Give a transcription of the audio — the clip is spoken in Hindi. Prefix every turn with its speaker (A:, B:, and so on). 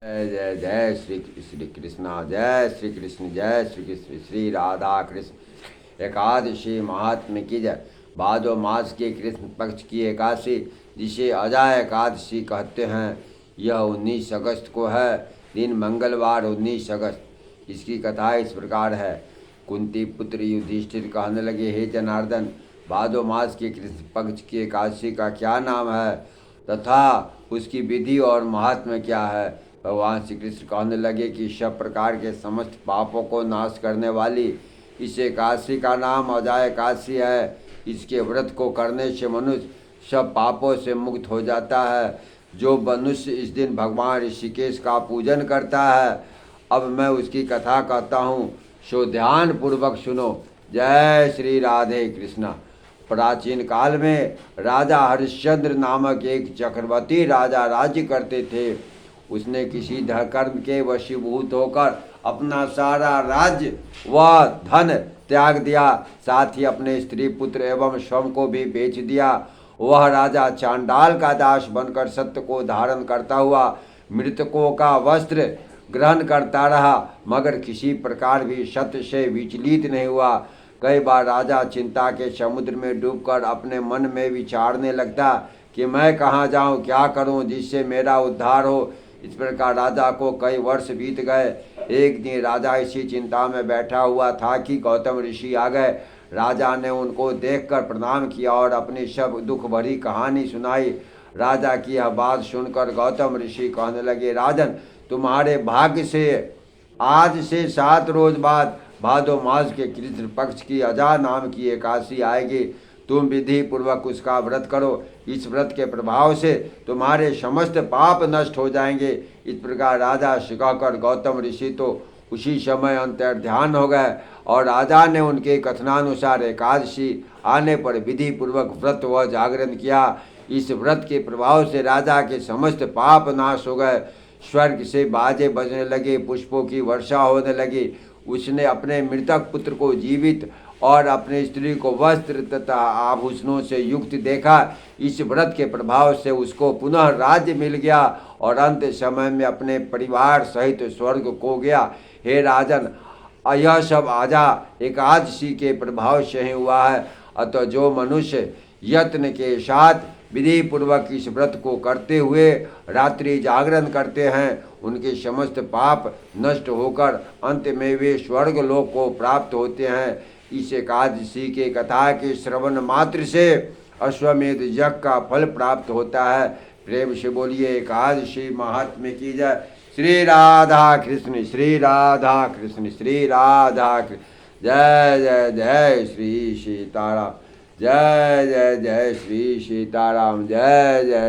A: जय जय जय श्री श्री कृष्णा, जय श्री कृष्ण, जय श्री कृष्ण, श्री राधा कृष्ण। एकादशी महात्म्य की जय। भादो मास के कृष्ण पक्ष की एकादशी, जिसे अजा एकादशी कहते हैं, यह 19 अगस्त को है। दिन मंगलवार 19 अगस्त। इसकी कथा इस प्रकार है। कुंती पुत्र युधिष्ठिर कहने लगे, हे जनार्दन, भादो मास के कृष्ण पक्ष की एकादशी का क्या नाम है तथा उसकी विधि और महात्म्य क्या है। भगवान श्री कृष्ण कहने लगे कि सब प्रकार के समस्त पापों को नाश करने वाली इस एकादशी का नाम अजा एकादशी है। इसके व्रत को करने से मनुष्य सब पापों से मुक्त हो जाता है। जो मनुष्य इस दिन भगवान ऋषिकेश का पूजन करता है, अब मैं उसकी कथा कहता हूँ, सो ध्यान पूर्वक सुनो। जय श्री राधे कृष्णा। प्राचीन काल में राजा हरिश्चंद्र नामक एक चक्रवर्ती राजा राज्य करते थे। उसने किसी धर्म के वशीभूत होकर अपना सारा राज्य व धन त्याग दिया, साथ ही अपने स्त्री पुत्र एवं स्वयं को भी बेच दिया। वह राजा चांडाल का दास बनकर सत्य को धारण करता हुआ मृतकों का वस्त्र ग्रहण करता रहा, मगर किसी प्रकार भी सत्य से विचलित नहीं हुआ। कई बार राजा चिंता के समुद्र में डूबकर अपने मन में विचारने लगता कि मैं कहाँ जाऊँ, क्या करूँ जिससे मेरा उद्धार हो। इस प्रकार राजा को कई वर्ष बीत गए। एक दिन राजा इसी चिंता में बैठा हुआ था कि गौतम ऋषि आ गए। राजा ने उनको देखकर प्रणाम किया और अपनी सब दुख भरी कहानी सुनाई। राजा की यह बात सुनकर गौतम ऋषि कहने लगे, राजन, तुम्हारे भाग्य से आज से 7 रोज बाद भादो मास के कृष्ण पक्ष की अजा नाम की एकादशी आएगी। तुम विधि पूर्वक उसका व्रत करो। इस व्रत के प्रभाव से तुम्हारे समस्त पाप नष्ट हो जाएंगे। इस प्रकार राजा से कहकर गौतम ऋषि तो उसी समय अंतर्ध्यान हो गए और राजा ने उनके कथनानुसार एकादशी आने पर विधि पूर्वक व्रत व जागरण किया। इस व्रत के प्रभाव से राजा के समस्त पाप नाश हो गए। स्वर्ग से बाजे बजने लगे, पुष्पों की वर्षा होने लगी। उसने अपने मृतक पुत्र को जीवित और अपनी स्त्री को वस्त्र तथा आभूषणों से युक्त देखा। इस व्रत के प्रभाव से उसको पुनः राज्य मिल गया और अंत समय में अपने परिवार सहित स्वर्ग को गया। हे राजन, यह सब आजा एकादशी के प्रभाव से ही हुआ है। अतः जो मनुष्य यत्न के साथ विधि पूर्वक इस व्रत को करते हुए रात्रि जागरण करते हैं, उनके समस्त पाप नष्ट होकर अंत में वे स्वर्ग लोक को प्राप्त होते हैं। इस एकादशी के कथा के श्रवण मात्र से अश्वमेध यज्ञ का फल प्राप्त होता है। प्रेम से बोलिए एकादशी महात्म्य की जय। श्री राधा कृष्ण, श्री राधा कृष्ण, श्री राधा कृष्ण। जय जय जय श्री सीताराम, जय जय जय श्री सीताराम, जय जय।